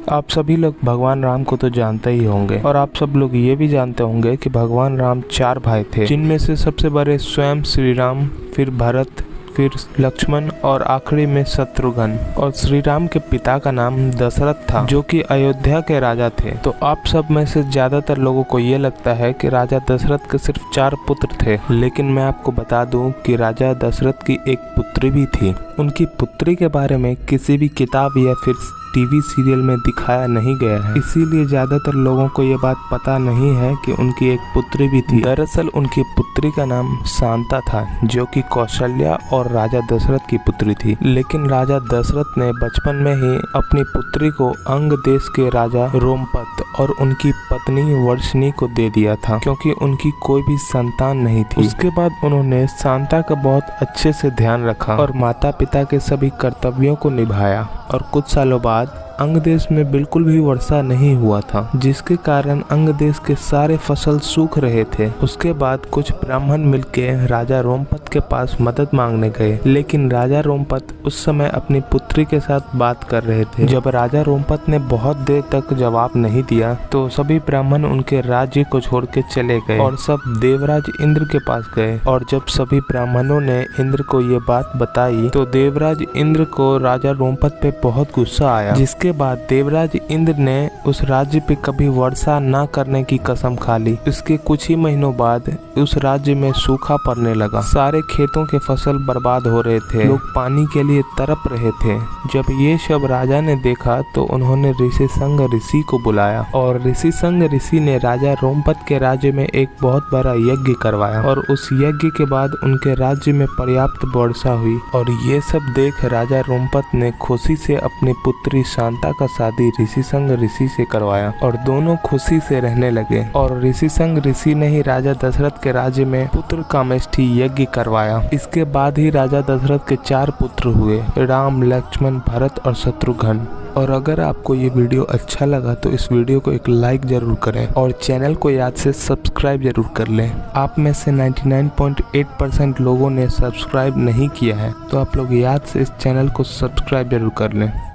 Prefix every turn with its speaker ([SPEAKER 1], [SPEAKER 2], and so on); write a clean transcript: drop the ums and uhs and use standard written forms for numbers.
[SPEAKER 1] आप सभी लोग भगवान राम को तो जानते ही होंगे और आप सब लोग ये भी जानते होंगे कि भगवान राम 4 भाई थे, जिनमें से सबसे बड़े स्वयं श्री राम, फिर भरत, फिर लक्ष्मण और आखिरी में शत्रुघ्न। और श्री राम के पिता का नाम दशरथ था, जो कि अयोध्या के राजा थे। तो आप सब में से ज्यादातर लोगों को ये लगता है कि राजा दशरथ के सिर्फ 4 पुत्र थे, लेकिन मैं आपको बता दूं कि राजा दशरथ की एक पुत्री भी थी। उनकी पुत्री के बारे में किसी भी किताब या फिर टीवी सीरियल में दिखाया नहीं गया है, इसीलिए ज्यादातर लोगों को ये बात पता नहीं है कि उनकी एक पुत्री भी थी। दरअसल उनकी पुत्री का नाम शांता था, जो कि कौशल्या और राजा दशरथ की पुत्री थी। लेकिन राजा दशरथ ने बचपन में ही अपनी पुत्री को अंग देश के राजा रोमपत और उनकी पत्नी वर्षणी को दे दिया था, क्योंकि उनकी कोई भी संतान नहीं थी। उसके बाद उन्होंने शांता का बहुत अच्छे से ध्यान रखा और माता पिता के सभी कर्तव्यों को निभाया। और कुछ सालों बाद अंग देश में बिल्कुल भी वर्षा नहीं हुआ था, जिसके कारण अंग देश के सारे फसल सूख रहे थे। उसके बाद कुछ ब्राह्मण मिलके राजा रोमपत के पास मदद मांगने गए, लेकिन राजा रोमपत उस समय अपनी पुत्री के साथ बात कर रहे थे। जब राजा रोमपत ने बहुत देर तक जवाब नहीं दिया तो सभी ब्राह्मण उनके राज्य को छोड़ के चले गए और सब देवराज इंद्र के पास गए। और जब सभी ब्राह्मणों ने इंद्र को ये बात बताई तो देवराज इंद्र को राजा रोमपत पे बहुत गुस्सा आया, जिसके बाद देवराज इंद्र ने उस राज्य पे कभी वर्षा न करने की कसम खा ली। इसके कुछ ही महीनों बाद उस राज्य में सूखा पड़ने लगा। सारे खेतों के फसल बर्बाद हो रहे थे, लोग पानी के लिए तड़प रहे थे। जब ये सब राजा ने देखा तो उन्होंने ऋषिसंग ऋषि को बुलाया और ऋषिसंग ऋषि ने राजा रोमपत के राज्य में एक बहुत बड़ा यज्ञ करवाया और उस यज्ञ के बाद उनके राज्य में पर्याप्त वर्षा हुई। और ये सब देख राजा रोमपत ने खुशी से अपनी पुत्री शांता का शादी ऋषिसंग ऋषि से करवाया और दोनों खुशी से रहने लगे। और ऋषिसंग ऋषि ने ही राजा दशरथ के राज्य में पुत्र कामेष्ठी यज्ञ करवाया। इसके बाद ही राजा दशरथ के 4 पुत्र हुए, राम, लक्ष्मण, भरत और शत्रुघ्न। और अगर आपको ये वीडियो अच्छा लगा तो इस वीडियो को एक लाइक जरूर करें और चैनल को याद से सब्सक्राइब जरूर कर लें। आप में से 99.8% लोगों ने सब्सक्राइब नहीं किया है, तो आप लोग याद से इस चैनल को सब्सक्राइब जरूर कर लें।